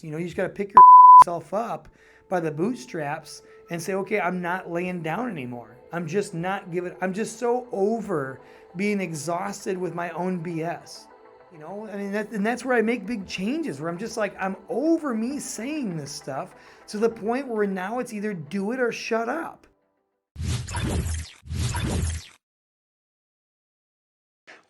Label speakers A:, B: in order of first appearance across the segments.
A: You just got to pick yourself up by the bootstraps and say, okay, I'm not laying down anymore. I'm just so over being exhausted with my own BS. And that's where I make big changes, where I'm just like, I'm over me saying this stuff to the point where now it's either do it or shut up.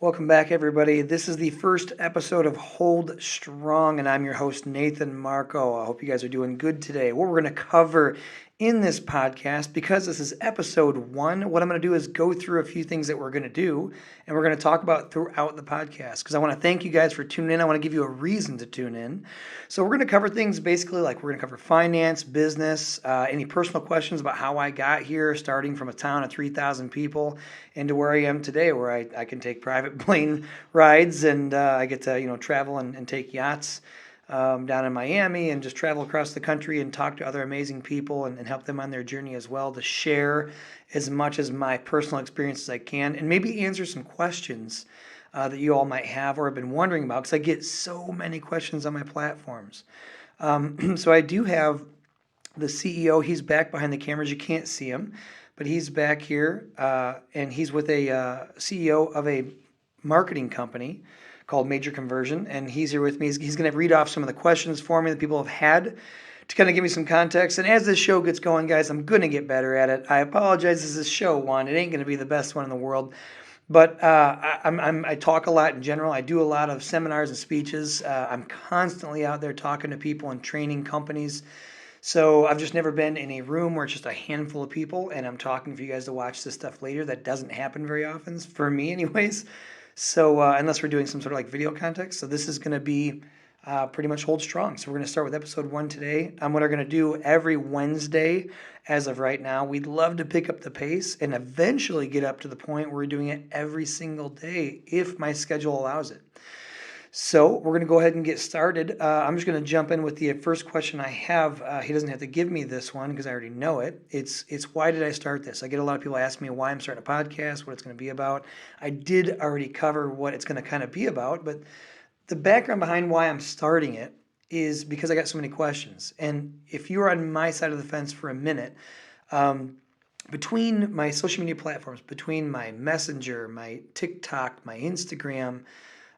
A: Welcome back, everybody. This is the first episode of Hold Strong, and I'm your host, Nathan Marco. I hope you guys are doing good today. What we're going to cover in this podcast, because this is episode 1, what I'm going to do is go through a few things that we're going to do, and we're going to talk about throughout the podcast, because I want to thank you guys for tuning in. I want to give you a reason to tune in. So we're going to cover things basically like we're going to cover finance, business, any personal questions about how I got here, starting from a town of 3,000 people into where I am today, where I can take private plane rides and I get to travel and take yachts down in Miami and just travel across the country and talk to other amazing people and help them on their journey as well, to share as much as my personal experience as I can and maybe answer some questions that you all might have or have been wondering about, because I get so many questions on my platforms. So I do have the CEO. He's back behind the cameras. You can't see him, but he's back here, and he's with a CEO of a marketing company called Major Conversion, and he's here with me. He's going to read off some of the questions for me that people have had to kind of give me some context. And as this show gets going, guys, I'm going to get better at it. I apologize. This is show 1. It ain't going to be the best one in the world, but I talk a lot in general. I do a lot of seminars and speeches. I'm constantly out there talking to people and training companies. So I've just never been in a room where it's just a handful of people and I'm talking for you guys to watch this stuff later. That doesn't happen very often, for me anyways. So unless we're doing some sort of like video context. So this is going to be pretty much Hold Strong. So we're going to start with episode 1 today. What we're going to do every Wednesday as of right now. We'd love to pick up the pace and eventually get up to the point where we're doing it every single day if my schedule allows it. So we're going to go ahead and get started. I'm just going to jump in with the first question I have. He doesn't have to give me this one because I already know it. It's why did I start this? I get a lot of people ask me why I'm starting a podcast, what it's going to be about. I did already cover what it's going to kind of be about, but the background behind why I'm starting it is because I got so many questions. And if you're on my side of the fence for a minute, between my social media platforms, between my Messenger, my TikTok, my Instagram,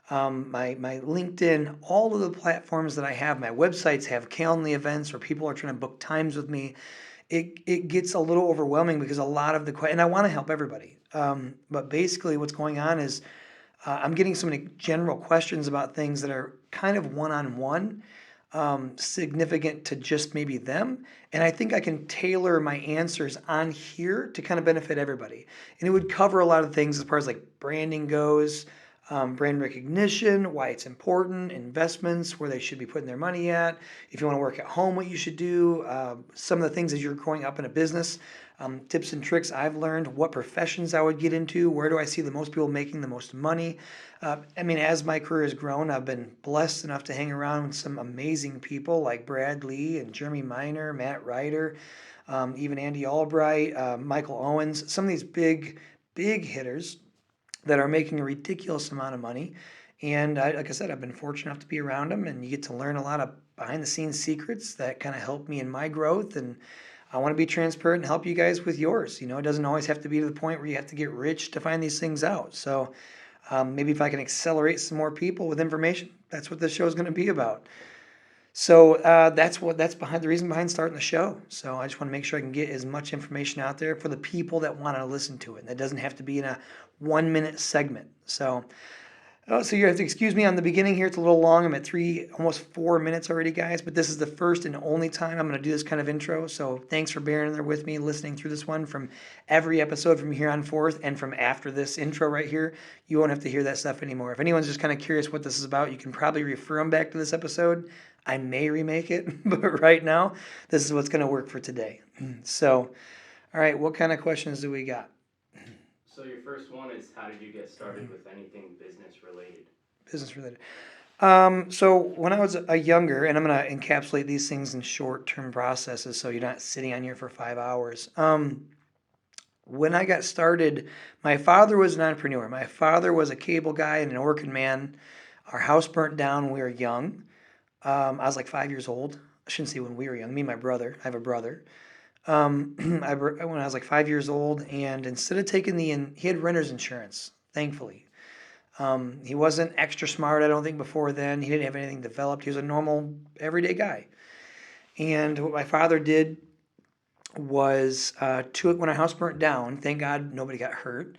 A: my LinkedIn, all of the platforms that I have, my websites have Calendly events where people are trying to book times with me. It gets a little overwhelming because a lot of and I want to help everybody. But basically what's going on is I'm getting so many general questions about things that are kind of one-on-one, significant to just maybe them. And I think I can tailor my answers on here to kind of benefit everybody. And it would cover a lot of things as far as like branding goes, brand recognition, why it's important, investments, where they should be putting their money at, if you want to work at home, what you should do, some of the things as you're growing up in a business, tips and tricks I've learned, what professions I would get into, where do I see the most people making the most money. As my career has grown, I've been blessed enough to hang around with some amazing people like Brad Lee and Jeremy Miner, Matt Ryder, even Andy Albright, Michael Owens, some of these big hitters that are making a ridiculous amount of money. And like I said, I've been fortunate enough to be around them, and you get to learn a lot of behind the scenes secrets that kind of help me in my growth. And I want to be transparent and help you guys with yours. It doesn't always have to be to the point where you have to get rich to find these things out. So maybe if I can accelerate some more people with information, that's what this show is going to be about. So that's behind the reason behind starting the show. So I just want to make sure I can get as much information out there for the people that want to listen to it. And that doesn't have to be in a 1-minute segment. So you have to excuse me on the beginning here. It's a little long. I'm at almost 4 minutes already, guys. But this is the first and only time I'm going to do this kind of intro. So thanks for bearing there with me, listening through this one from every episode from here on forth, and from after this intro right here. You won't have to hear that stuff anymore. If anyone's just kind of curious what this is about, you can probably refer them back to this episode. I may remake it, but right now, this is what's going to work for today. So, all right, what kind of questions do we got?
B: So your first one is, how did you get started with anything business related?
A: Business related. So when I was a younger, and I'm going to encapsulate these things in short-term processes so you're not sitting on here for 5 hours. When I got started, my father was an entrepreneur. My father was a cable guy and an organ man. Our house burnt down when we were young. I was like 5 years old. I shouldn't say when we were young. Me and my brother. I have a brother. When I was like 5 years old, and instead of taking he had renter's insurance, thankfully. He wasn't extra smart, I don't think, before then. He didn't have anything developed. He was a normal, everyday guy. And what my father did was when our house burnt down, thank God nobody got hurt.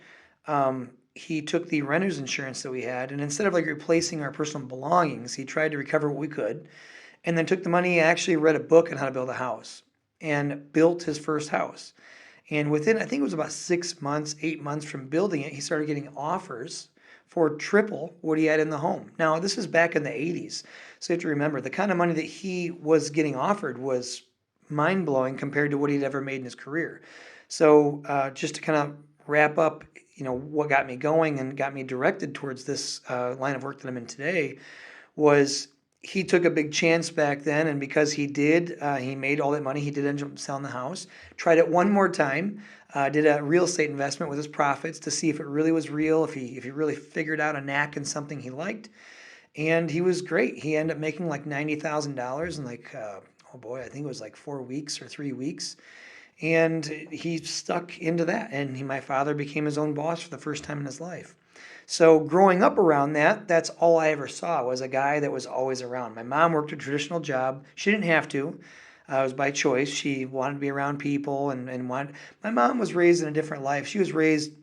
A: He took the renter's insurance that we had, and instead of like replacing our personal belongings, he tried to recover what we could, and then took the money and actually read a book on how to build a house and built his first house. And within, I think it was about 6 months, 8 months from building it, he started getting offers for triple what he had in the home. Now, this is back in the 80s. So you have to remember the kind of money that he was getting offered was mind blowing compared to what he'd ever made in his career. So just to kind of wrap up, what got me going and got me directed towards this line of work that I'm in today was he took a big chance back then, and because he did, he made all that money. He did end up selling the house. Tried it one more time. Did a real estate investment with his profits to see if it really was real, if he really figured out a knack in something he liked, and he was great. He ended up making like $90,000 in like oh boy, I think it was like 4 weeks or 3 weeks, and he stuck into that. And my father became his own boss for the first time in his life. So growing up around that, that's all I ever saw was a guy that was always around. My mom worked a traditional job. She didn't have to. It was by choice. She wanted to be around people and wanted. My mom was raised in a different life. She was raised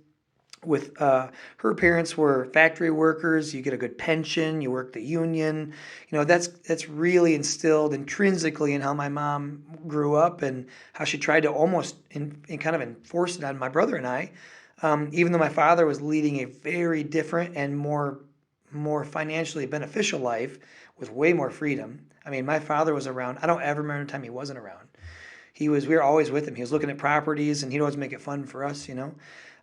A: with her parents were factory workers. You get a good pension. You work the union. That's really instilled intrinsically in how my mom grew up and how she tried to almost kind of enforce it on my brother and I. Even though my father was leading a very different and more financially beneficial life with way more freedom. I mean, my father was around. I don't ever remember a time he wasn't around. We were always with him. He was looking at properties, and he'd always make it fun for us.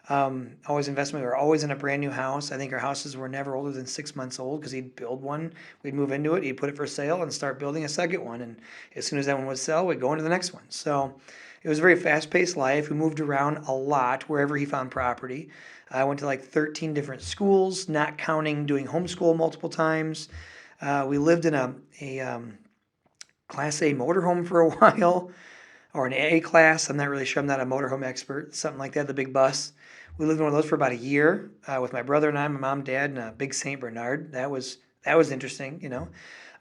A: Always investment. We were always in a brand new house. I think our houses were never older than 6 months old because he'd build one, we'd move into it, he'd put it for sale, and start building a second one. And as soon as that one would sell, we'd go into the next one. So it was a very fast-paced life. We moved around a lot wherever he found property. I went to like 13 different schools, not counting doing homeschool multiple times. We lived in a Class A motorhome for a while, or an A class. I'm not really sure. I'm not a motorhome expert. Something like that, the big bus. We lived in one of those for about a year with my brother and I, my mom, dad, and a big Saint Bernard. That was interesting.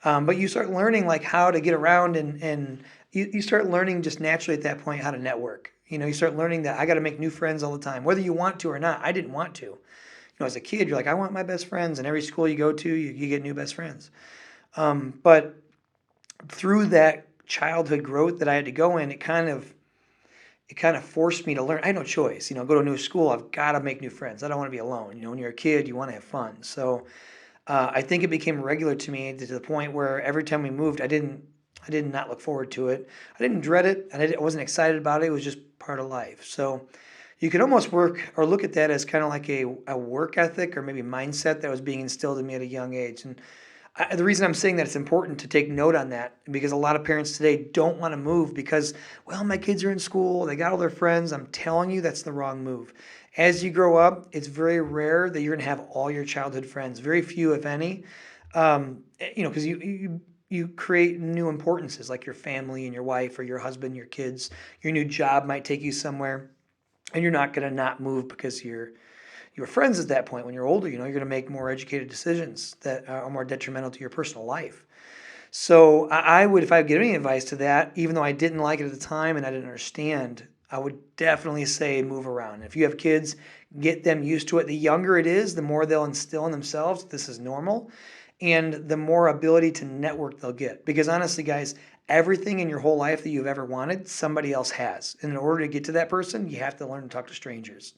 A: But you start learning like how to get around and you start learning just naturally at that point how to network. You start learning that I got to make new friends all the time, whether you want to or not. I didn't want to. As a kid, you're like, I want my best friends, and every school you go to, you get new best friends. But through that childhood growth that I had to go in, it kind of forced me to learn. I had no choice. Go to a new school. I've got to make new friends. I don't want to be alone. When you're a kid, you want to have fun. So I think it became regular to me to the point where every time we moved, I did not look forward to it. I didn't dread it. I wasn't excited about it. It was just part of life. So you could almost work or look at that as kind of like a work ethic or maybe mindset that was being instilled in me at a young age. And the reason I'm saying that it's important to take note on that because a lot of parents today don't want to move because, well, my kids are in school, they got all their friends. I'm telling you, that's the wrong move. As you grow up, it's very rare that you're going to have all your childhood friends. Very few, if any. Because you create new importances like your family and your wife or your husband, your kids. Your new job might take you somewhere, and you're not going to not move because you're friends at that point. When you're older, you're going to make more educated decisions that are more detrimental to your personal life. So I would, if I would give any advice to that, even though I didn't like it at the time and I didn't understand, I would definitely say move around. If you have kids, get them used to it. The younger it is, the more they'll instill in themselves this is normal, and the more ability to network they'll get. Because honestly, guys, everything in your whole life that you've ever wanted, somebody else has. And in order to get to that person, you have to learn to talk to strangers.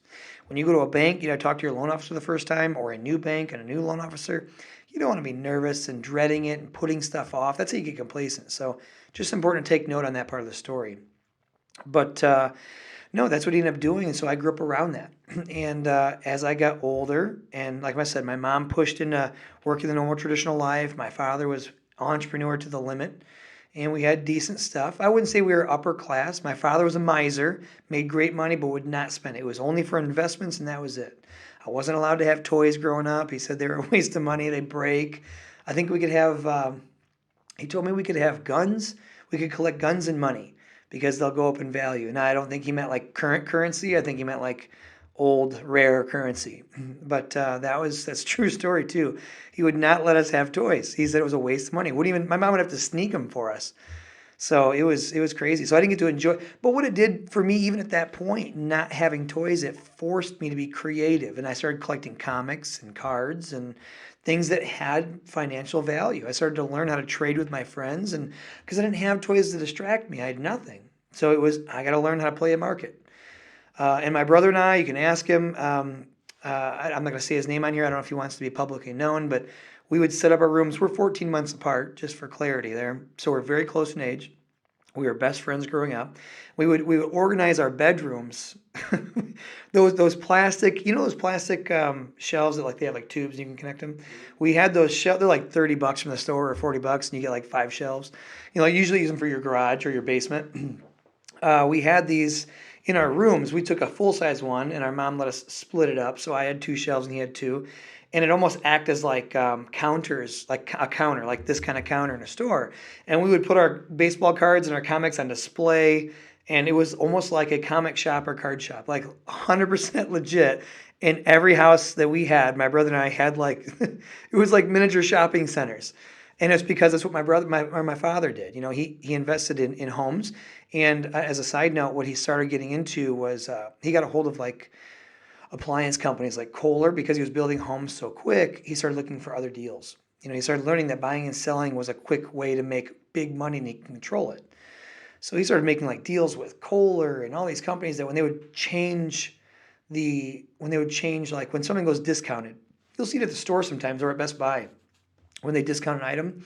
A: When you go to a bank, talk to your loan officer the first time, or a new bank and a new loan officer, you don't want to be nervous and dreading it and putting stuff off. That's how you get complacent. So just important to take note on that part of the story. But no, that's what he ended up doing. And so I grew up around that. And as I got older, and like I said, my mom pushed into working the normal traditional life. My father was entrepreneur to the limit. And we had decent stuff. I wouldn't say we were upper class. My father was a miser, made great money, but would not spend it. It was only for investments, and that was it. I wasn't allowed to have toys growing up. He said they were a waste of money. They break. I think we could have, He told me we could have guns, we could collect guns and money because they'll go up in value. Now, I don't think he meant like current currency. I think he meant like old, rare currency. But that's a true story too. He would not let us have toys. He said it was a waste of money. Wouldn't even, my mom would have to sneak them for us. So it was crazy. So I didn't get to enjoy. But what it did for me, even at that point, not having toys, it forced me to be creative, and I started collecting comics and cards and things that had financial value. I started to learn how to trade with my friends, and because I didn't have toys to distract me, I had nothing. So it was I got to learn how to play a market. And my brother and I, you can ask him. I'm not going to say his name on here. I don't know if he wants to be publicly known, but we would set up our rooms. We're 14 months apart, just for clarity there. So we're very close in age. We were best friends growing up. We would organize our bedrooms. Those plastic, those plastic shelves that like they have like tubes and you can connect them. We had those shelves. They're like $30 from the store or $40, and you get like 5 shelves. Usually use them for your garage or your basement. We had these in our rooms. We took a full size one, and our mom let us split it up. So I had 2 shelves, and he had 2, and it almost acted as like counters, like a counter, like this kind of counter in a store. And we would put our baseball cards and our comics on display, and it was almost like a comic shop or card shop, like 100% legit. In every house that we had, my brother and I had like it was like miniature shopping centers. And it's because that's what my father did. He invested in homes. And as a side note, what he started getting into was he got a hold of like appliance companies like Kohler because he was building homes so quick. He started looking for other deals. He started learning that buying and selling was a quick way to make big money and he can control it. So he started making like deals with Kohler and all these companies that when they would change like when something goes discounted, you'll see it at the store sometimes or at Best Buy. When they discount an item,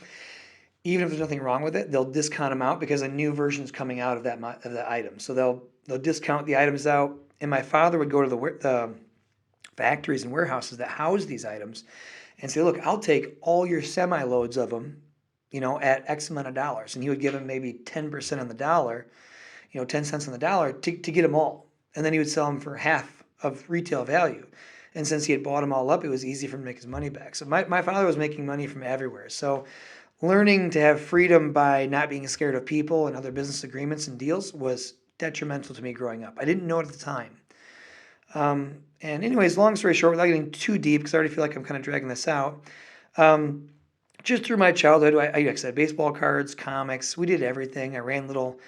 A: even if there's nothing wrong with it, they'll discount them out because a new version is coming out of that item. So they'll discount the items out. And my father would go to the factories and warehouses that house these items and say, "Look, I'll take all your semi loads of them, at X amount of dollars." And he would give them maybe 10% on the dollar, 10 cents on the dollar to get them all. And then he would sell them for half of retail value. And since he had bought them all up, it was easy for him to make his money back. So my father was making money from everywhere. So learning to have freedom by not being scared of people and other business agreements and deals was detrimental to me growing up. I didn't know it at the time. And anyways, long story short, without getting too deep, because I already feel like I'm kind of dragging this out, just through my childhood, I said baseball cards, comics. We did everything. I ran little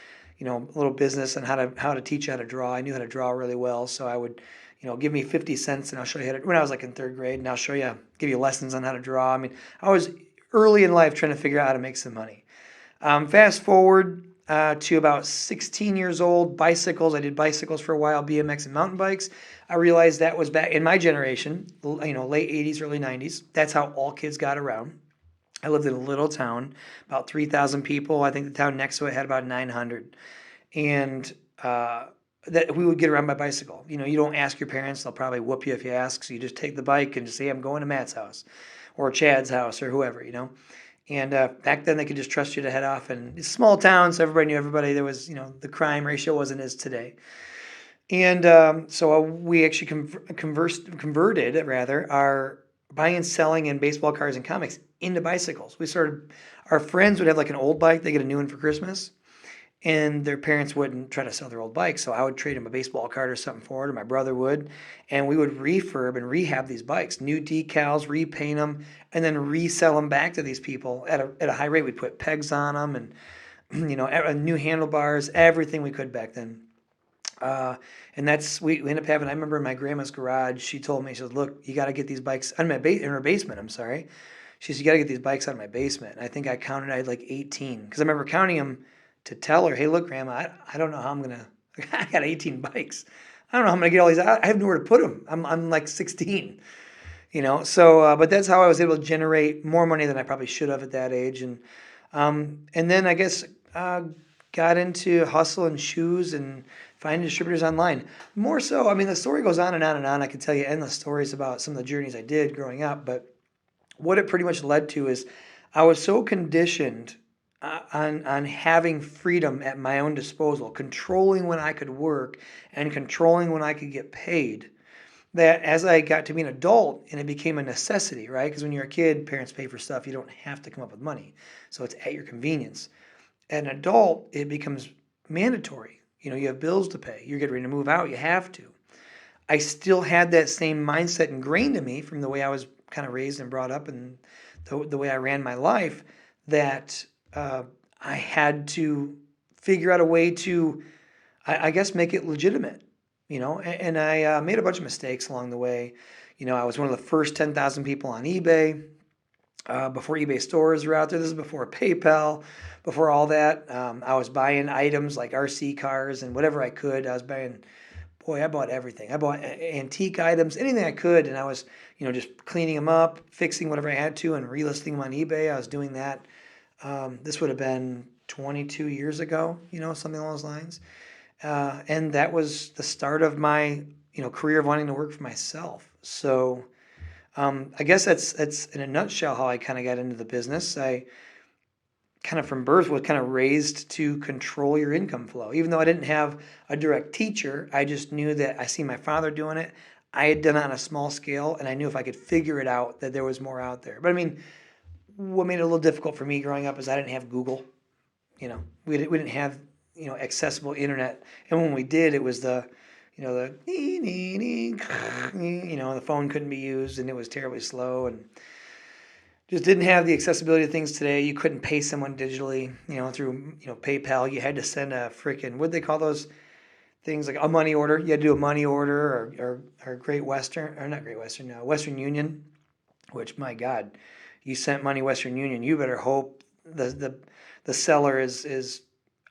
A: business on how to teach you how to draw. I knew how to draw really well, so I would, give me 50 cents and I'll show you how to. When I was like in 3rd grade, and I'll give you lessons on how to draw. I mean, I was early in life trying to figure out how to make some money. Fast forward to about 16 years old, bicycles. I did bicycles for a while, BMX and mountain bikes. I realized that was back in my generation, late 80s, early 90s. That's how all kids got around. I lived in a little town, about 3,000 people. I think the town next to it had about 900. And that we would get around by bicycle. You don't ask your parents. They'll probably whoop you if you ask. So you just take the bike and just say, "I'm going to Matt's house or Chad's house," or whoever, And back then they could just trust you to head off. And it's a small town, so everybody knew everybody. There was, the crime ratio wasn't as today. And so we actually converted our buying and selling in baseball cards and comics into bicycles. Our friends would have like an old bike. They get a new one for Christmas. And their parents wouldn't try to sell their old bike. So I would trade them a baseball card or something for it, or my brother would. And we would refurb and rehab these bikes, new decals, repaint them, and then resell them back to these people at a high rate. We'd put pegs on them and, new handlebars, everything we could back then. And we ended up having, I remember in my grandma's garage, she told me, she said, "Look, you got to get these bikes in her basement, I'm sorry." She said, "You got to get these bikes out of my basement." And I think I had like 18, because I remember counting them to tell her, "Hey, look, Grandma, I don't know how I'm going to, I got 18 bikes. I don't know how I'm going to get all these out. I have nowhere to put them. I'm like 16, So, but that's how I was able to generate more money than I probably should have at that age. And then I guess got into hustle and shoes and finding distributors online. More so, I mean, the story goes on and on and on. I could tell you endless stories about some of the journeys I did growing up. But what it pretty much led to is I was so conditioned on having freedom at my own disposal, controlling when I could work and controlling when I could get paid, that as I got to be an adult and it became a necessity, right? Because when you're a kid, parents pay for stuff. You don't have to come up with money. So it's at your convenience. An adult, it becomes mandatory. You have bills to pay. You're getting ready to move out. You have to. I still had that same mindset ingrained in me from the way I was kind of raised and brought up and the way I ran my life that I had to figure out a way to, I guess, make it legitimate, and I made a bunch of mistakes along the way. I was one of the first 10,000 people on eBay before eBay stores were out there. This is before PayPal, before all that. I was buying items like RC cars and whatever I could. I bought everything. I bought antique items, anything I could, and I was, just cleaning them up, fixing whatever I had to, and relisting them on eBay. I was doing that. This would have been 22 years ago, something along those lines. And that was the start of my, career of wanting to work for myself. So I guess that's in a nutshell how I kind of got into the business. I kind of from birth was kind of raised to control your income flow. Even though I didn't have a direct teacher, I just knew that I see my father doing it. I had done it on a small scale, and I knew if I could figure it out that there was more out there. But I mean, what made it a little difficult for me growing up is I didn't have Google. We didn't have accessible internet, and when we did, it was the the phone couldn't be used, and it was terribly slow, and just didn't have the accessibility of things today. You couldn't pay someone digitally, through PayPal. You had to send a freaking, what do they call those things, like a money order? You had to do a money order, or Great Western, or not Great Western, no, Western Union. Which, my God, you sent money Western Union, you better hope the seller is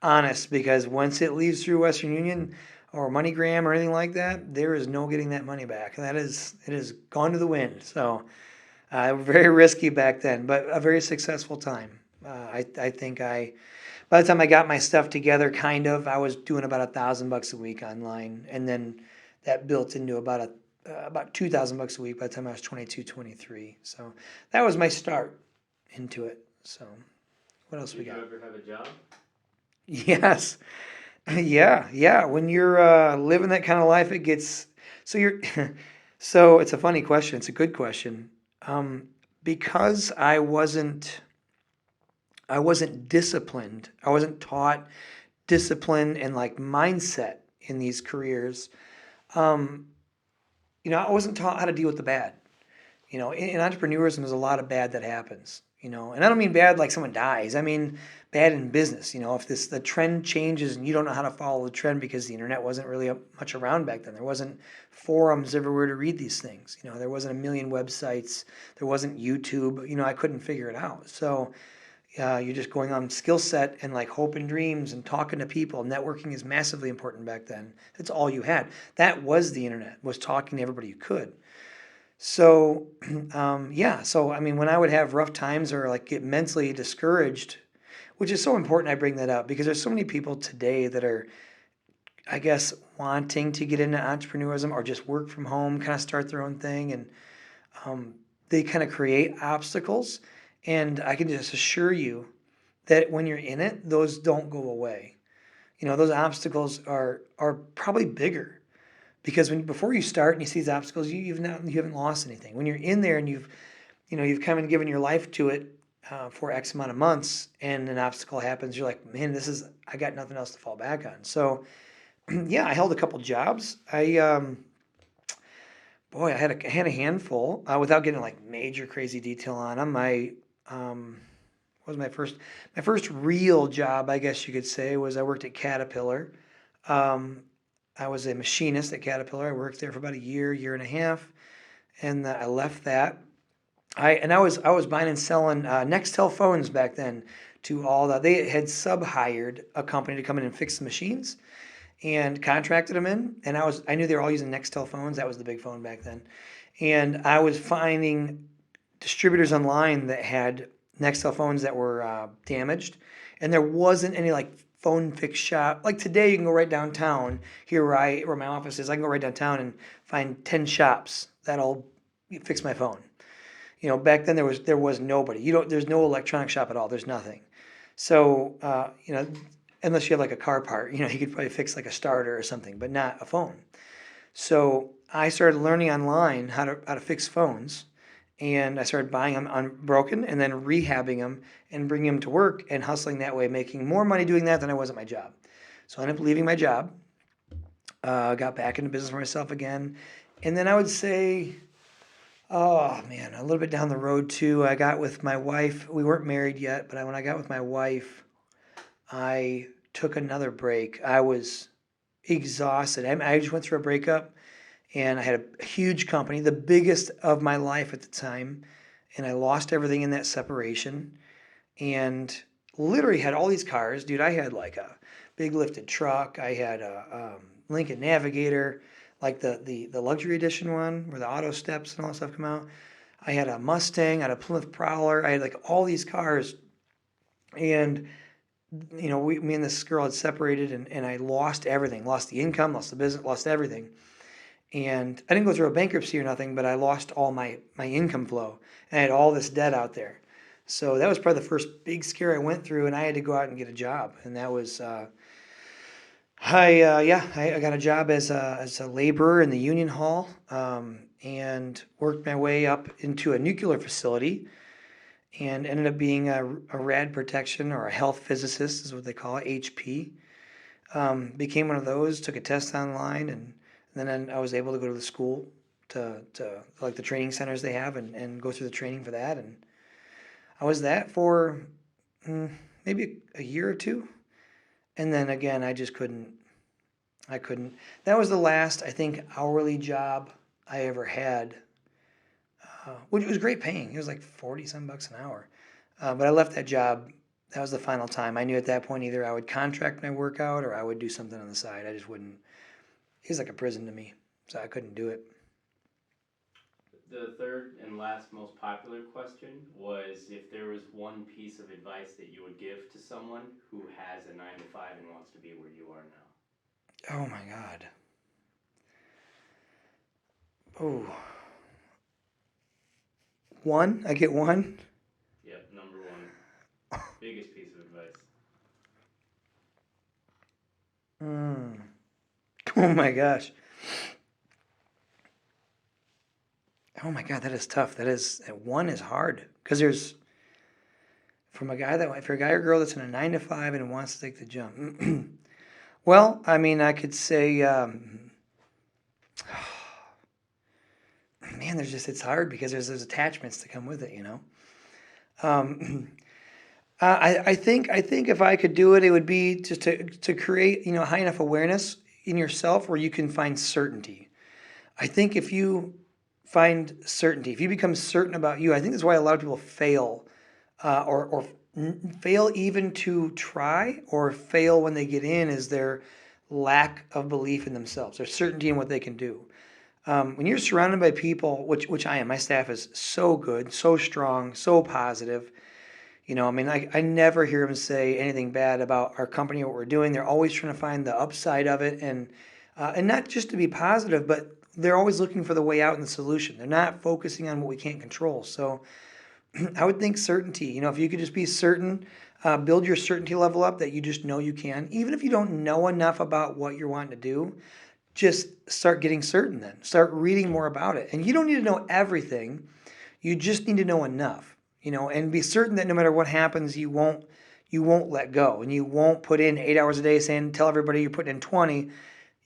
A: honest, because once it leaves through Western Union or MoneyGram or anything like that, there is no getting that money back. It is gone to the wind. So very risky back then, but a very successful time. I think by the time I got my stuff together, I was doing about $1,000 a week online, and then that built into about $2,000 a week by the time I was 22, 23. So that was my start into it. So what else we got?
B: Did you ever have a job?
A: Yes. Yeah. When you're living that kind of life, it gets so you're. So it's a funny question. It's a good question. Because I wasn't disciplined. I wasn't taught discipline and like mindset in these careers. I wasn't taught how to deal with the bad. In entrepreneurism, there's a lot of bad that happens. And I don't mean bad like someone dies. I mean bad in business. If the trend changes and you don't know how to follow the trend because the internet wasn't really much around back then. There wasn't forums everywhere to read these things. There wasn't a million websites. There wasn't YouTube. I couldn't figure it out. So you're just going on skill set and like hope and dreams and talking to people. Networking is massively important back then. That's all you had. That was the internet, was talking to everybody you could. So, So, I mean, when I would have rough times or like get mentally discouraged, which is so important, I bring that up because there's so many people today that are, I guess, wanting to get into entrepreneurism or just work from home, kind of start their own thing. And they kind of create obstacles. And I can just assure you that when you're in it, those don't go away. Those obstacles are probably bigger. Because before you start and you see these obstacles, you haven't lost anything. When you're in there and you've kind of given your life to it for X amount of months, and an obstacle happens, you're like, man, I got nothing else to fall back on. So, yeah, I held a couple jobs. I had a handful without getting like major crazy detail on them. What was my first real job, I guess you could say, was I worked at Caterpillar. I was a machinist at Caterpillar. I worked there for about a year and a half, and I left that. I was buying and selling Nextel phones back then to all that. They had sub-hired a company to come in and fix the machines and contracted them in. And I knew they were all using Nextel phones. That was the big phone back then. And I was finding distributors online that had Nextel phones that were damaged, and there wasn't any like phone fix shop. Like today, you can go right downtown here where my office is. I can go right downtown and find 10 shops that'll fix my phone. Back then there was nobody. There's no electronic shop at all. There's nothing. So unless you have like a car part, you could probably fix like a starter or something, but not a phone. So I started learning online how to fix phones, and I started buying them unbroken and then rehabbing them and bringing them to work and hustling that way, making more money doing that than I was at my job. So I ended up leaving my job, got back into business for myself again, and then I would say, oh man, a little bit down the road too, I got with my wife. We weren't married yet, but when I got with my wife, I took another break. I was exhausted. I just went through a breakup, and I had a huge company, the biggest of my life at the time, and I lost everything in that separation, and literally had all these cars, dude. I had like a big lifted truck. I had a Lincoln Navigator, like the luxury edition one where the auto steps and all that stuff come out. I had a Mustang, I had a Plymouth Prowler. I had like all these cars, and me and this girl had separated, and I lost everything, lost the income, lost the business, lost everything. And I didn't go through a bankruptcy or nothing, but I lost all my income flow. And I had all this debt out there. So that was probably the first big scare I went through, and I had to go out and get a job. And that was, I got a job as a laborer in the union hall, and worked my way up into a nuclear facility, and ended up being a rad protection or a health physicist is what they call it, HP. Became one of those, took a test online, and then I was able to go to the school to like the training centers they have, and go through the training for that. And I was that for maybe a year or two. And then again, I couldn't. That was the last, I think, hourly job I ever had, which was great paying. It was like 40 some bucks an hour. But I left that job. That was the final time. I knew at that point either I would contract my work out or I would do something on the side. I just wouldn't. It was like a prison to me, so I couldn't do it.
B: The third and last most popular question was if there was one piece of advice that you would give to someone who has a 9 to 5 and wants to be where you are now.
A: Oh my God. Oh, one? I get one?
B: Yep, number one. Biggest piece of advice.
A: Oh my gosh. Oh my God, that is tough. One is hard because there's if you're a guy or girl that's in a 9 to 5 and wants to take the jump. Well, I mean, I could say, man, it's hard because there's attachments to come with it, Um, I think if I could do it, it would be just to create, high enough awareness in yourself where you can find certainty. I think if you find certainty, if you become certain about you, I think that's why a lot of people fail, or fail even to try, or fail when they get in, is their lack of belief in themselves, their certainty in what they can do. When you're surrounded by people, which I am, my staff is so good, so strong, so positive. I mean, I never hear them say anything bad about our company or what we're doing. They're always trying to find the upside of it, and not just to be positive, but they're always looking for the way out and the solution. They're not focusing on what we can't control. So I would think certainty. If you could just be certain, build your certainty level up that you just know you can. Even if you don't know enough about what you're wanting to do, just start getting certain then. Start reading more about it. And you don't need to know everything. You just need to know enough, and be certain that no matter what happens, you won't let go, and you won't put in 8 hours a day saying, tell everybody you're putting in 20.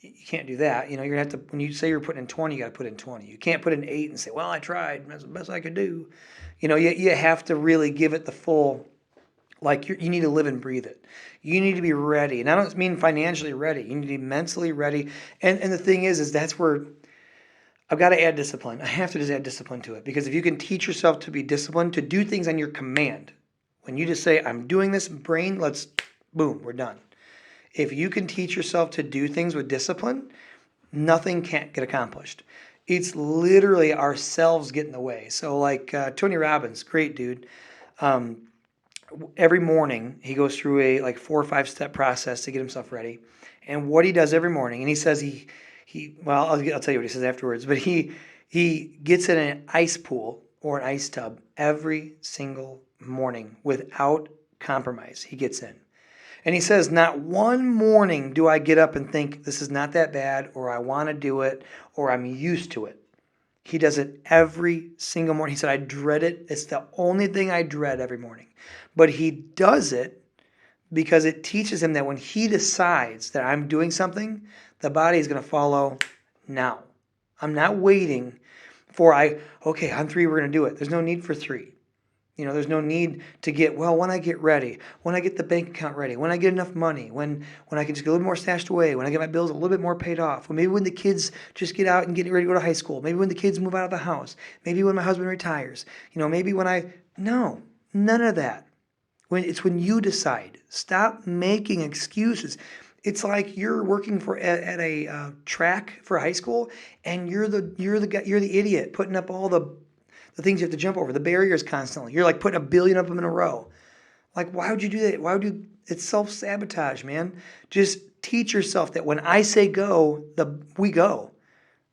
A: You can't do that. You're gonna have to, when you say you're putting in 20, you got to put in 20. You can't put in 8 and say, well, I tried. That's the best I could do. You have to really give it the full, like you need to live and breathe it. You need to be ready. And I don't mean financially ready. You need to be mentally ready. And the thing is that's where I've got to add discipline. I have to just add discipline to it, because if you can teach yourself to be disciplined, to do things on your command, when you just say, I'm doing this, brain, boom, we're done. If you can teach yourself to do things with discipline, nothing can't get accomplished. It's literally ourselves get in the way. So like Tony Robbins, great dude. Every morning he goes through a 4 or 5 step process to get himself ready. And what he does every morning, and he says I'll tell you what he says afterwards, but he gets in an ice pool or an ice tub every single morning without compromise. He gets in. And he says, not one morning do I get up and think this is not that bad, or I want to do it, or I'm used to it. He does it every single morning. He said, I dread it. It's the only thing I dread every morning. But he does it because it teaches him that when he decides that I'm doing something, the body is going to follow now. I'm not waiting for okay, on 3, we're going to do it. There's no need for 3. There's no need to when I get ready, when I get the bank account ready, when I get enough money, when I can just get a little more stashed away, when I get my bills a little bit more paid off, maybe when the kids just get out and get ready to go to high school, maybe when the kids move out of the house, maybe when my husband retires, maybe no, none of that. When you decide, stop making excuses. It's like you're working at a track for high school, and you're the idiot putting up all the things you have to jump over, the barriers constantly. You're like putting 1 billion of them in a row. Like, why would you do that? It's self-sabotage, man. Just teach yourself that when I say go, we go.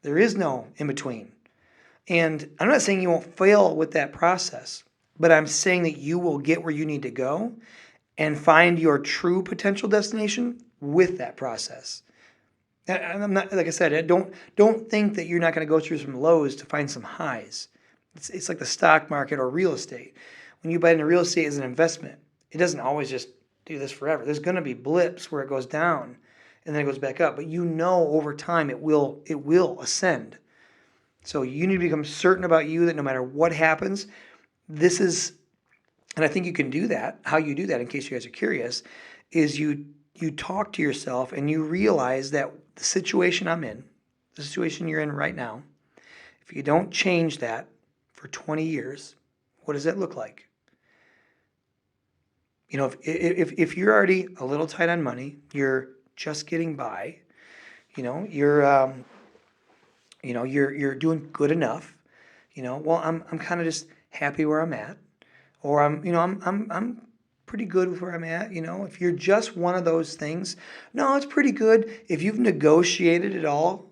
A: There is no in between. And I'm not saying you won't fail with that process, but I'm saying that you will get where you need to go and find your true potential destination with that process. And I'm not, like I said, don't think that you're not going to go through some lows to find some highs. It's like the stock market or real estate. When you buy into real estate as an investment, it doesn't always just do this forever. There's going to be blips where it goes down and then it goes back up. But over time it will ascend. So you need to become certain about you that no matter what happens, and I think you can do that. How you do that, in case you guys are curious, is you talk to yourself and you realize that the situation I'm in, the situation you're in right now, if you don't change that for 20 years, what does that look like? If you're already a little tight on money, you're just getting by, you're doing good enough, I'm kind of just happy where I'm at, or I'm pretty good with where I'm at, if you're just one of those things, no, it's pretty good. If you've negotiated it all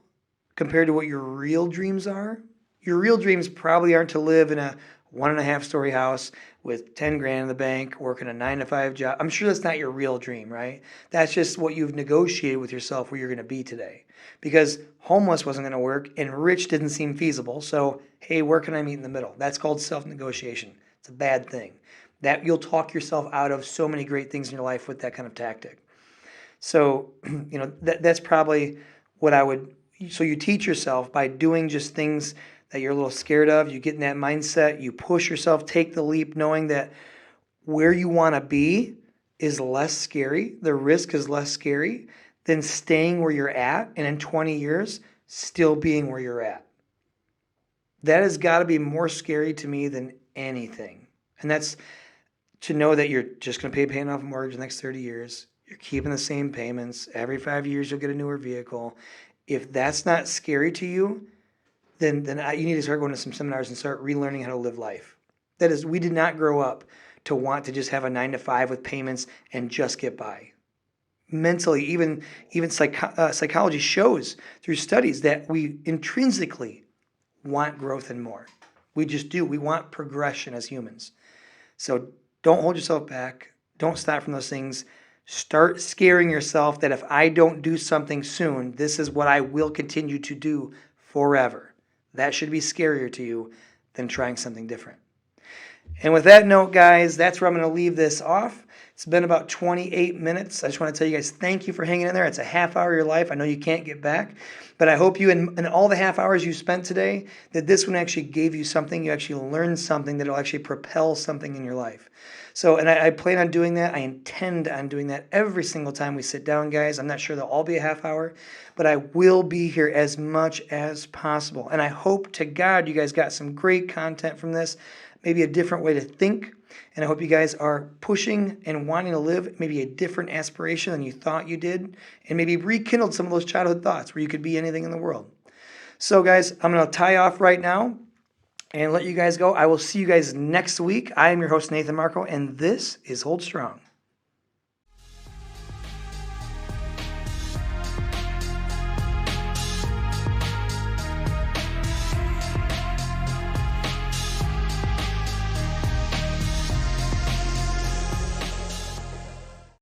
A: compared to what your real dreams are, your real dreams probably aren't to live in a 1.5-story house with 10 grand in the bank, working a 9-to-5 job. I'm sure that's not your real dream, right? That's just what you've negotiated with yourself where you're going to be today. Because homeless wasn't going to work and rich didn't seem feasible. So, hey, where can I meet in the middle? That's called self-negotiation. It's a bad thing. That you'll talk yourself out of so many great things in your life with that kind of tactic. So, that's probably what I would. So you teach yourself by doing just things that you're a little scared of. You get in that mindset, you push yourself, take the leap, knowing that where you want to be is less scary, the risk is less scary than staying where you're at and in 20 years still being where you're at. That has got to be more scary to me than anything. And that's to know that you're just going to paying off a mortgage the next 30 years. You're keeping the same payments. Every 5 years you'll get a newer vehicle. If that's not scary to you, then you need to start going to some seminars and start relearning how to live life. That is, we did not grow up to want to just have a 9-to-5 with payments and just get by. Mentally, even psychology shows through studies that we intrinsically want growth and more. We just do. We want progression as humans. So don't hold yourself back. Don't stop from those things. Start scaring yourself that if I don't do something soon, this is what I will continue to do forever. That should be scarier to you than trying something different. And with that note, guys, that's where I'm going to leave this off. It's been about 28 minutes. I just want to tell you guys thank you for hanging in there. It's a half hour of your life. I know you can't get back, but I hope you, in all the half hours you spent today, that this one actually gave you something. You actually learned something that will actually propel something in your life. So, and I plan on doing that. I intend on doing that every single time we sit down, guys. I'm not sure they'll all be a half hour, but I will be here as much as possible. And I hope to God you guys got some great content from this, maybe a different way to think. And I hope you guys are pushing and wanting to live maybe a different aspiration than you thought you did, and maybe rekindled some of those childhood thoughts where you could be anything in the world. So, guys, I'm going to tie off right now and let you guys go. I will see you guys next week. I am your host, Nathan Marco, and this is Hold Strong.